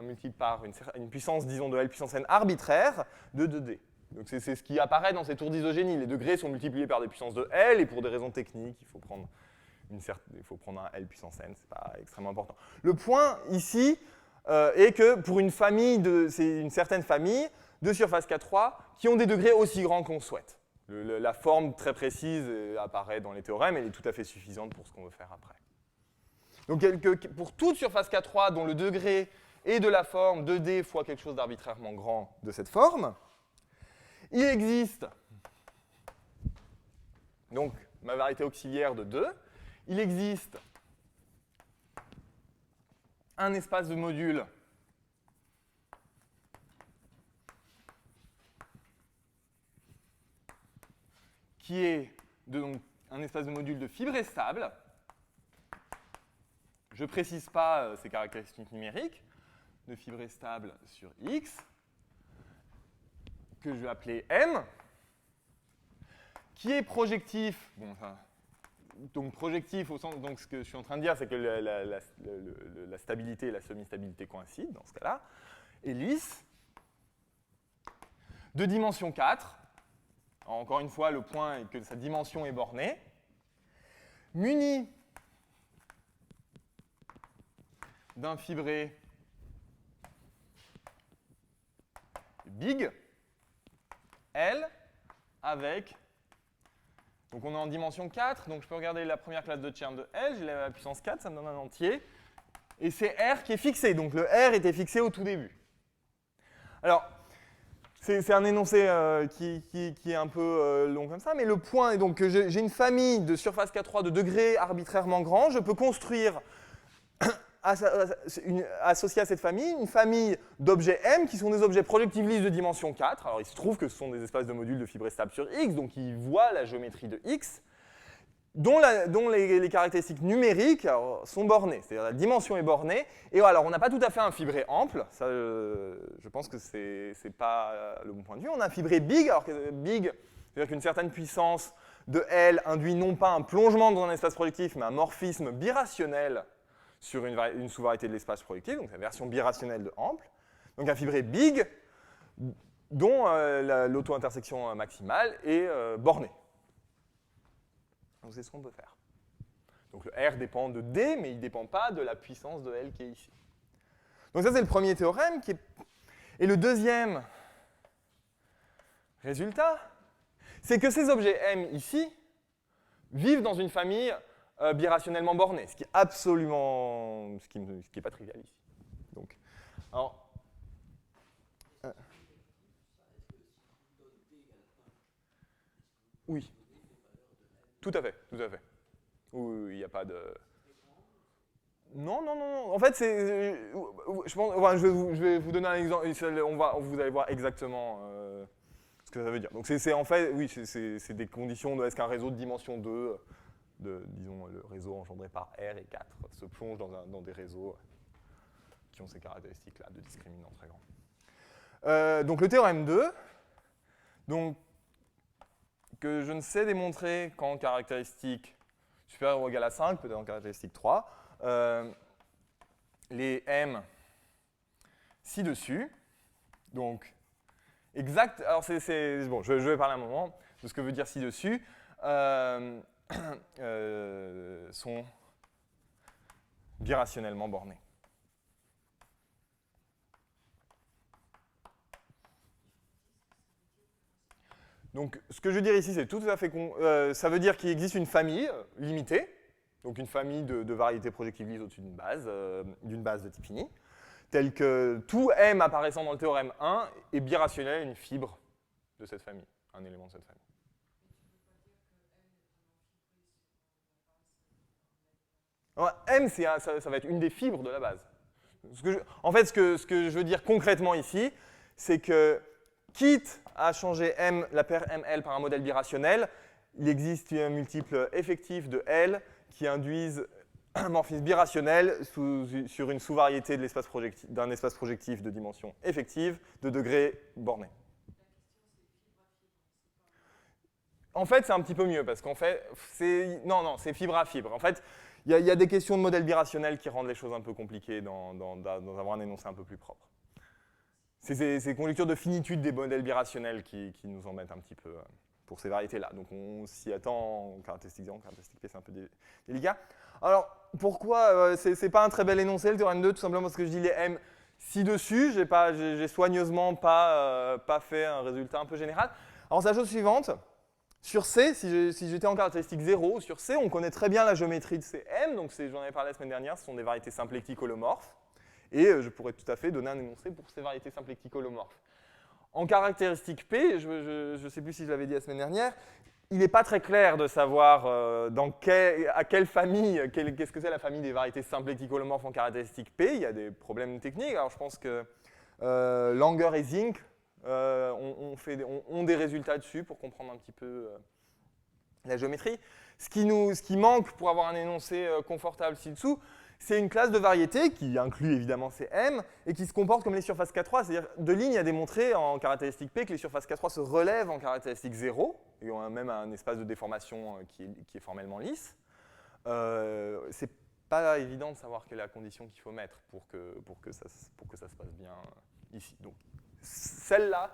multiple par une puissance, disons, de L puissance N arbitraire de 2D. Donc c'est ce qui apparaît dans ces tours d'isogénie. Les degrés sont multipliés par des puissances de L, et pour des raisons techniques, il faut prendre un L puissance N, c'est pas extrêmement important. Le point ici est que pour une certaine famille de surface K3 qui ont des degrés aussi grands qu'on souhaite. La forme très précise apparaît dans les théorèmes, elle est tout à fait suffisante pour ce qu'on veut faire après. Donc pour toute surface K3 dont le degré est de la forme 2D fois quelque chose d'arbitrairement grand de cette forme, il existe, donc ma variété auxiliaire de 2, il existe un espace de module qui est donc un espace de module de fibré stable. Je ne précise pas ces caractéristiques numériques de fibré stable sur X, que je vais appeler M, qui est projectif. Bon, enfin, donc projectif au sens, donc ce que je suis en train de dire, c'est que la stabilité et la semi-stabilité coïncident dans ce cas-là, et lisse, de dimension 4. Alors, encore une fois, le point est que sa dimension est bornée, muni d'un fibré big L avec, donc on est en dimension 4, donc je peux regarder la première classe de Chern de L, j'ai la puissance 4, ça me donne un entier, et c'est R qui est fixé, donc le R était fixé au tout début. Alors, c'est un énoncé qui est un peu long comme ça, mais le point est donc que j'ai une famille de surface K3 de degrés arbitrairement grands, je peux construire associé à cette famille, une famille d'objets M qui sont des objets projectifs lisses de dimension 4. Alors il se trouve que ce sont des espaces de modules de fibré stable sur X, donc ils voient la géométrie de X. dont les caractéristiques numériques sont bornées, c'est-à-dire la dimension est bornée. Et alors, on n'a pas tout à fait un fibré ample, ça, je pense que c'est pas le bon point de vue. On a un fibré big, alors que big, c'est-à-dire qu'une certaine puissance de L induit non pas un plongement dans un espace projectif, mais un morphisme birationnel sur une sous-variété de l'espace projectif, donc la version birationnelle de ample. Donc un fibré big dont l'auto-intersection maximale est bornée. Donc c'est ce qu'on peut faire. Donc le R dépend de D, mais il ne dépend pas de la puissance de L qui est ici. Donc ça, c'est le premier théorème. Et le deuxième résultat, c'est que ces objets M ici vivent dans une famille birationnellement bornée, ce qui est absolument, ce qui est pas trivial ici. Donc, alors, oui, tout à fait, tout à fait. Oui, il n'y a pas de... Non, non, non. En fait, je pense, enfin, je vais vous donner un exemple. Vous allez voir exactement ce que ça veut dire. Donc, c'est en fait, oui, c'est des conditions de est-ce qu'un réseau de dimension 2, disons, le réseau engendré par R et 4, se plonge dans des réseaux qui ont ces caractéristiques-là de discriminant très grand. Donc, le théorème 2, donc, que je ne sais démontrer qu'en caractéristique supérieure ou égale à 5, peut-être en caractéristique 3, les M ci-dessus, donc exact, alors bon, je vais parler un moment de ce que veut dire ci-dessus, sont birationnellement bornés. Donc, ce que je veux dire ici, c'est tout à fait... ça veut dire qu'il existe une famille limitée, donc une famille de variétés projectives lises au-dessus d'une base de type fini, telle que tout M apparaissant dans le théorème 1 est birationnel à une fibre de cette famille, un élément de cette famille. Alors, M, ça va être une des fibres de la base. En fait, ce que je veux dire concrètement ici, c'est que quitte à changer la paire ML par un modèle birationnel, il existe un multiple effectif de L qui induisent un morphisme birationnel sur une sous-variété d'un espace projectif de dimension effective de degré borné. En fait, c'est un petit peu mieux, parce qu'en fait, c'est fibre à fibre. En fait, il y a des questions de modèle birationnel qui rendent les choses un peu compliquées d'avoir un énoncé un peu plus propre. C'est ces conjectures de finitude des modèles birationnels qui nous embêtent un petit peu pour ces variétés-là. Donc on s'y attend en caractéristique 0, en caractéristique P, c'est un peu délicat. Alors, pourquoi c'est pas un très bel énoncé, le théorème 2, tout simplement parce que je dis les M ci-dessus, j'ai soigneusement pas fait un résultat un peu général. Alors, c'est la chose suivante. Sur C, si j'étais en caractéristique 0, sur C, on connaît très bien la géométrie de ces M, donc j'en avais parlé la semaine dernière, ce sont des variétés symplectiques holomorphes. Et je pourrais tout à fait donner un énoncé pour ces variétés symplectiques holomorphes. En caractéristique P, je ne sais plus si je l'avais dit la semaine dernière, il n'est pas très clair de savoir à quelle famille, qu'est-ce que c'est la famille des variétés symplectiques holomorphes en caractéristique P. Il y a des problèmes techniques. Alors je pense que Langer et Zink ont des résultats dessus pour comprendre un petit peu la géométrie. Ce qui manque pour avoir un énoncé confortable ci-dessous, c'est une classe de variétés qui inclut évidemment ces M et qui se comporte comme les surfaces K3, c'est-à-dire Deligne a démontré en caractéristique P que les surfaces K3 se relèvent en caractéristique 0 et ont même un espace de déformation qui est formellement lisse. C'est pas évident de savoir quelle est la condition qu'il faut mettre pour que ça se passe bien ici. Donc celle-là,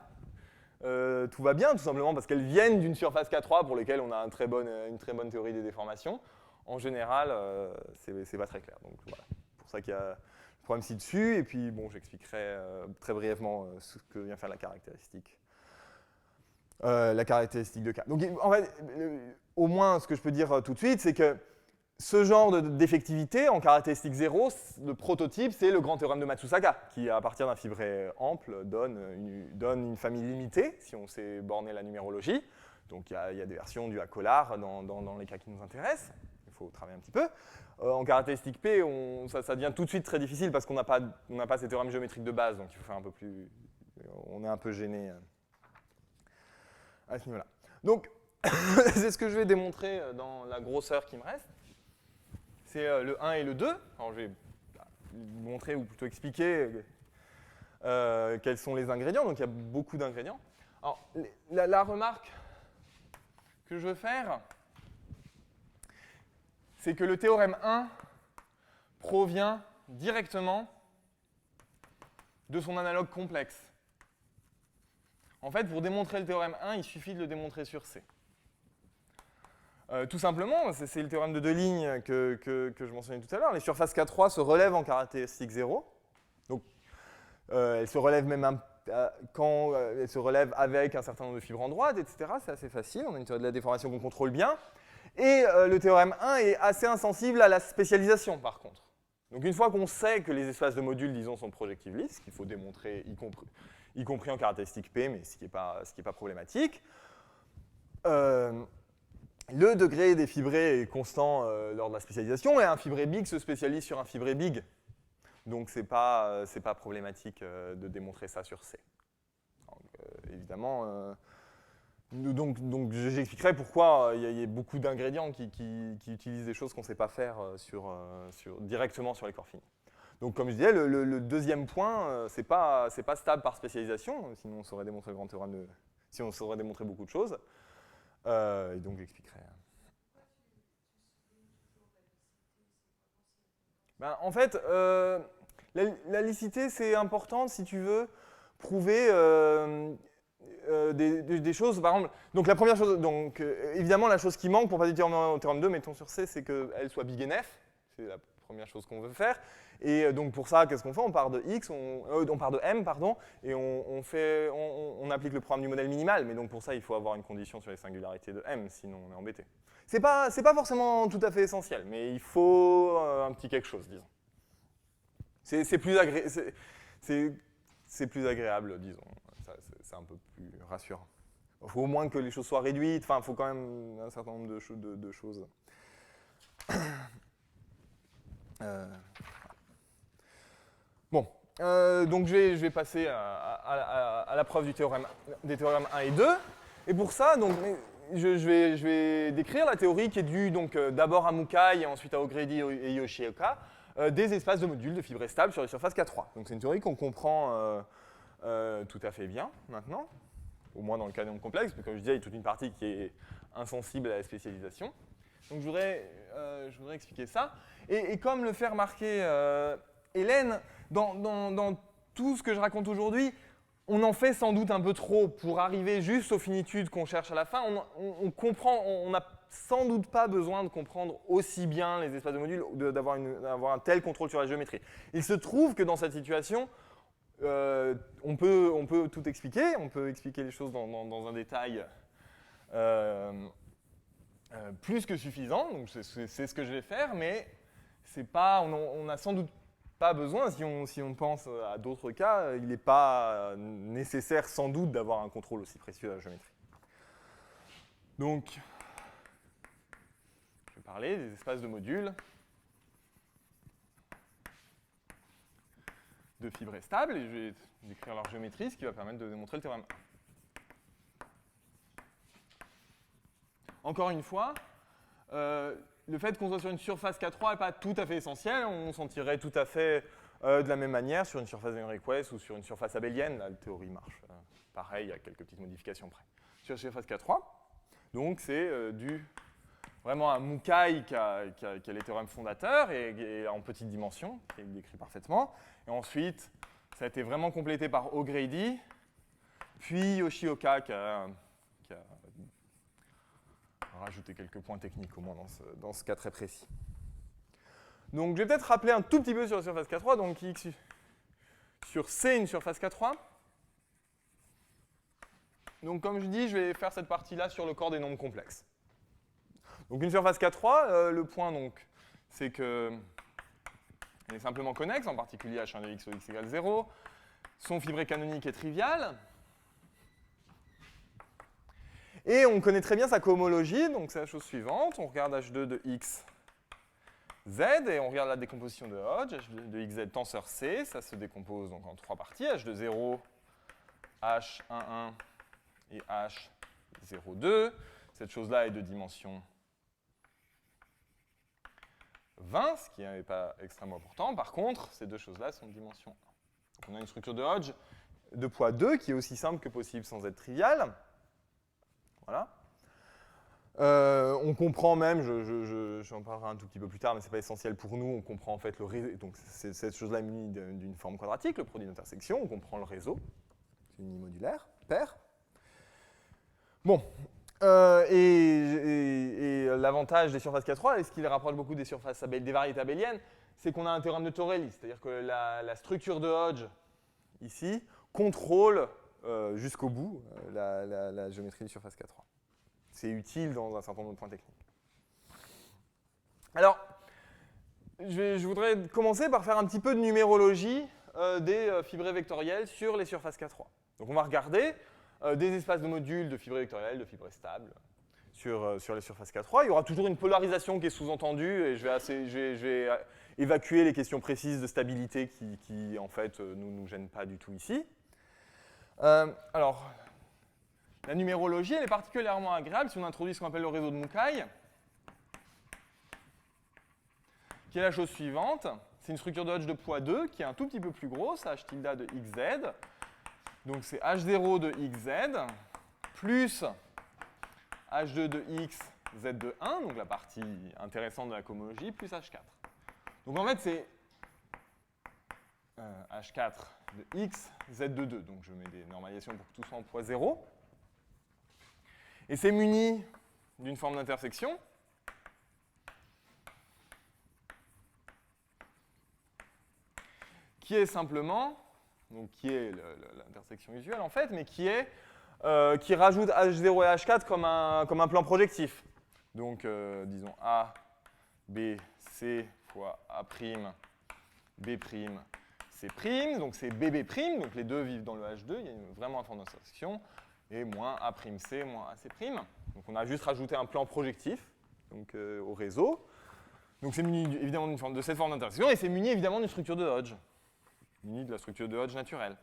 tout va bien, tout simplement parce qu'elles viennent d'une surface K3 pour lesquelles on a une très bonne théorie des déformations. En général, c'est pas très clair. Donc voilà, c'est pour ça qu'il y a le problème ci-dessus. Et puis, bon, j'expliquerai très brièvement ce que vient faire la caractéristique de K. Donc, en fait, au moins, ce que je peux dire tout de suite, c'est que ce genre d'effectivité, en caractéristique 0, le prototype, c'est le grand théorème de Matsusaka, qui, à partir d'un fibré ample, donne une famille limitée, si on sait borner la numérologie. Donc, il y a des versions du Hakolar dans les cas qui nous intéressent. Il faut travailler un petit peu. En caractéristique P, ça devient tout de suite très difficile parce qu'on n'a pas ces théorèmes géométriques de base, donc il faut faire un peu plus... On est un peu gêné à ce niveau-là. Donc, c'est ce que je vais démontrer dans la grosseur qui me reste. C'est le 1 et le 2. Alors, je vais montrer, ou plutôt expliquer quels sont les ingrédients. Donc, il y a beaucoup d'ingrédients. Alors, la remarque que je veux faire, c'est que le théorème 1 provient directement de son analogue complexe. En fait, pour démontrer le théorème 1, il suffit de le démontrer sur C. Tout simplement, c'est le théorème de deux lignes que je mentionnais tout à l'heure. Les surfaces K3 se relèvent en caractéristique 0. Donc, elles se relèvent même quand elles se relèvent avec un certain nombre de fibres en droite, etc. C'est assez facile. On a une théorie de la déformation qu'on contrôle bien. Et le théorème 1 est assez insensible à la spécialisation, par contre. Donc, une fois qu'on sait que les espaces de modules, disons, sont projectives lisses, ce qu'il faut démontrer, y compris en caractéristique P, mais ce qui n'est pas problématique, le degré des fibrés est constant lors de la spécialisation, et un fibré big se spécialise sur un fibré big. Donc, ce n'est pas problématique de démontrer ça sur C. Donc, évidemment, donc j'expliquerai pourquoi il y a beaucoup d'ingrédients qui utilisent des choses qu'on ne sait pas faire directement sur les corps finis. Donc, comme je disais, le deuxième point, c'est pas stable par spécialisation, sinon on saurait démontrer le grand théorème si on saurait démontrer beaucoup de choses. Et donc, j'expliquerai. Ben, en fait, la licité, c'est important si tu veux prouver des choses. Par exemple, donc la première chose, donc, évidemment, la chose qui manque pour passer du théorème 1 au théorème 2, mettons sur C, c'est qu'elle soit big et F. C'est la première chose qu'on veut faire. Et donc pour ça, qu'est-ce qu'on fait? On part de X, on part de M, pardon, et on applique le programme du modèle minimal. Mais donc pour ça, il faut avoir une condition sur les singularités de M, sinon on est embêté. C'est pas forcément tout à fait essentiel, mais il faut un petit quelque chose, disons. C'est plus agréable, disons. C'est un peu plus rassurant. Il faut au moins que les choses soient réduites. Enfin, il faut quand même un certain nombre de choses. Bon, donc je vais passer à la preuve des théorèmes 1 et 2. Et pour ça, donc, je vais décrire la théorie qui est due d'abord à Mukai et ensuite à O'Grady et Yoshioka, des espaces de modules de fibrés stables sur les surfaces K3. Donc c'est une théorie qu'on comprend tout à fait bien maintenant, au moins dans le cas d'un complexe, parce que comme je disais, il y a toute une partie qui est insensible à la spécialisation. Donc je voudrais expliquer ça. Et comme le fait remarquer Hélène, dans tout ce que je raconte aujourd'hui, on en fait sans doute un peu trop pour arriver juste aux finitudes qu'on cherche à la fin. On n'a sans doute pas besoin de comprendre aussi bien les espaces de modules, d'avoir un tel contrôle sur la géométrie. Il se trouve que dans cette situation, on peut tout expliquer. On peut expliquer les choses dans un détail plus que suffisant. Donc c'est ce que je vais faire, mais on n'a sans doute pas besoin. Si on pense à d'autres cas, il n'est pas nécessaire sans doute d'avoir un contrôle aussi précieux de la géométrie. Donc, je vais parler des espaces de modules de fibrés stables et je vais décrire leur géométrie, ce qui va permettre de démontrer le théorème 1. Encore une fois, le fait qu'on soit sur une surface K3 n'est pas tout à fait essentiel. On s'en tirerait tout à fait de la même manière sur une surface Venn-Request ou sur une surface abélienne. La théorie marche pareil, il y a quelques petites modifications près. Sur la surface K3, donc c'est dû vraiment à Mukai qui a les théorèmes fondateurs et en petite dimension, qui est décrit parfaitement. Et ensuite, ça a été vraiment complété par O'Grady, puis Yoshioka qui a rajouté quelques points techniques au moins dans ce cas très précis. Donc je vais peut-être rappeler un tout petit peu sur la surface K3, donc X sur C, une surface K3. Donc comme je dis, je vais faire cette partie-là sur le corps des nombres complexes. Donc une surface K3, le point c'est qu'elle est simplement connexe, en particulier H1 de X au X égale 0. Son fibré canonique est trivial. Et on connaît très bien sa cohomologie, donc c'est la chose suivante. On regarde H2 de X, Z, et on regarde la décomposition de Hodge. H2 de XZ tenseur C, ça se décompose donc en trois parties. H2 0, H11 et H02. cette chose-là est de dimension 20, ce qui n'est pas extrêmement important. Par contre, ces deux choses-là sont de dimension 1. Donc on a une structure de Hodge de poids 2 qui est aussi simple que possible sans être triviale. Voilà. On comprend même, j'en parlerai un tout petit peu plus tard, mais ce n'est pas essentiel pour nous, on comprend en fait le réseau. Donc cette chose-là est munie d'une forme quadratique, le produit d'intersection, on comprend le réseau. C'est unimodulaire, pair. Bon. Et l'avantage des surfaces K3, et ce qui les rapproche beaucoup des surfaces des variétés abéliennes, c'est qu'on a un théorème de Torelli, c'est-à-dire que la structure de Hodge, ici, contrôle jusqu'au bout la géométrie des surfaces K3. C'est utile dans un certain nombre de points techniques. Alors, je voudrais commencer par faire un petit peu de numérologie des fibrés vectoriels sur les surfaces K3. Donc on va regarder des espaces de modules de fibrés vectoriels, de fibrés stables sur les surfaces K3. Il y aura toujours une polarisation qui est sous-entendue et je vais évacuer les questions précises de stabilité qui en fait, ne nous gênent pas du tout ici. Alors, la numérologie, elle est particulièrement agréable si on introduit ce qu'on appelle le réseau de Mukai, qui est la chose suivante. C'est une structure de Hodge de poids 2 qui est un tout petit peu plus grosse, H tilde de xz. Donc c'est H0 de xz plus H2 de x, z de 1, donc la partie intéressante de la cohomologie, plus H4. Donc en fait, c'est H4 de x, z de 2. Donc je mets des normalisations pour que tout soit en poids 0. Et c'est muni d'une forme d'intersection qui est simplement, donc qui est l'intersection usuelle en fait, mais qui rajoute H0 et H4 comme un plan projectif. Donc disons A, B, C fois A', B', C', donc c'est BB', donc les deux vivent dans le H2, il y a vraiment une forme d'intersection, et moins A'C moins AC'. Donc on a juste rajouté un plan projectif donc, au réseau. Donc c'est muni évidemment de cette forme d'intersection, et c'est muni évidemment d'une structure de Hodge, muni de la structure de Hodge naturelle.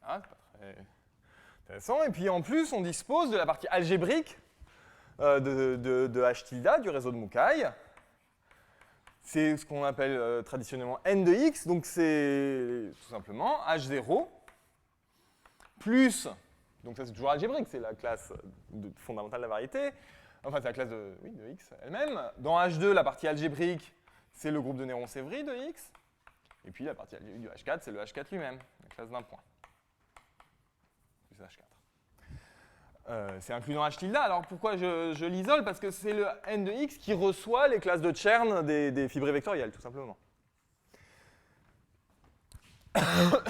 Voilà, c'est pas très intéressant. Et puis en plus, on dispose de la partie algébrique de H tilde, du réseau de Mukai. C'est ce qu'on appelle traditionnellement n de x, donc c'est tout simplement H0 plus, donc ça c'est toujours algébrique, c'est la classe fondamentale de la variété, enfin c'est la classe de x elle-même. Dans H2, la partie algébrique, c'est le groupe de Néron-Sévry de x, et puis la partie algébrique du H4, c'est le H4 lui-même, la classe d'un point, plus H4. C'est inclus dans H tilde. Alors pourquoi je l'isole? Parce que c'est le n de x qui reçoit les classes de Chern des fibrés vectoriels, tout simplement.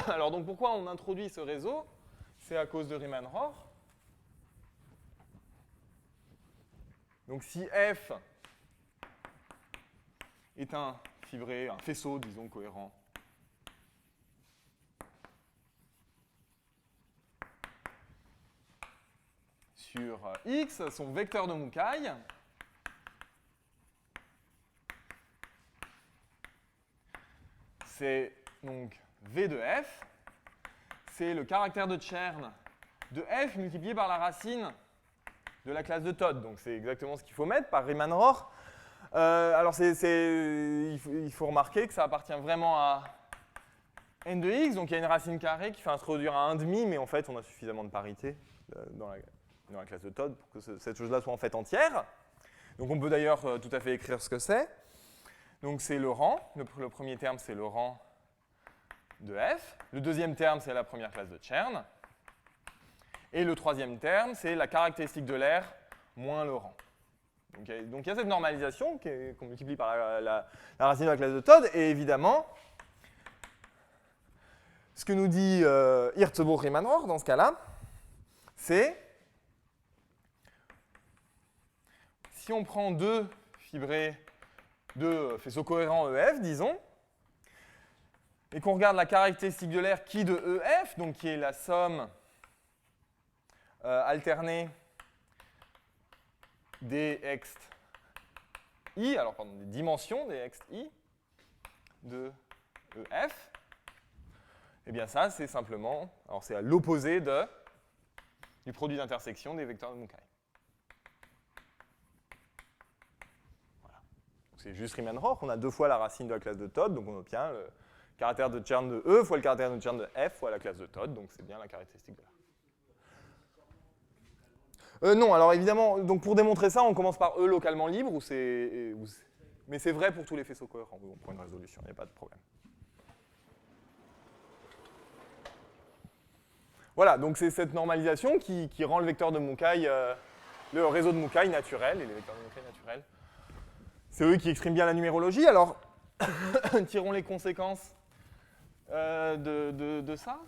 Alors donc pourquoi on introduit ce réseau? C'est à cause de Riemann-Roch. Donc si F est un fibré, un faisceau, disons, cohérent, sur X, son vecteur de Mukai, c'est donc V de F, c'est le caractère de Chern de F multiplié par la racine de la classe de Todd. Donc c'est exactement ce qu'il faut mettre par Riemann-Roch. Alors il faut remarquer que ça appartient vraiment à n de x, donc il y a une racine carrée qui fait introduire un 1,5, mais en fait on a suffisamment de parité dans la classe de Todd pour que cette chose-là soit en fait entière. Donc on peut d'ailleurs tout à fait écrire ce que c'est. Donc c'est le rang. Le premier terme, c'est le rang de F. Le deuxième terme, c'est la première classe de Chern. Et le troisième terme, c'est la caractéristique de l'air moins le rang. Donc il y a cette normalisation qu'on multiplie par la racine de la classe de Todd. Et évidemment, ce que nous dit Hirzebruch-Riemann-Roch dans ce cas-là, c'est si on prend deux faisceaux cohérents EF, disons, et qu'on regarde la caractéristique de l'air qui de EF, donc qui est la somme alternée des ext i, alors pardon, des dimensions des ext i, de EF, eh bien ça, c'est simplement, alors c'est à l'opposé du produit d'intersection des vecteurs de Mukai. Voilà. C'est juste Riemann-Roch, on a 2 fois la racine de la classe de Todd, donc on obtient le caractère de Chern de E fois le caractère de Chern de F fois la classe de Todd, donc c'est bien la caractéristique de là. Non, alors évidemment, donc pour démontrer ça, on commence par E localement libre, mais c'est vrai pour tous les faisceaux cohérents, on prend une résolution, il n'y a pas de problème. Voilà, donc c'est cette normalisation qui rend le vecteur de Mukai, le réseau de Mukai naturel, et les vecteurs de Mukai naturels. C'est eux qui expriment bien la numérologie. Alors, tirons les conséquences de ça.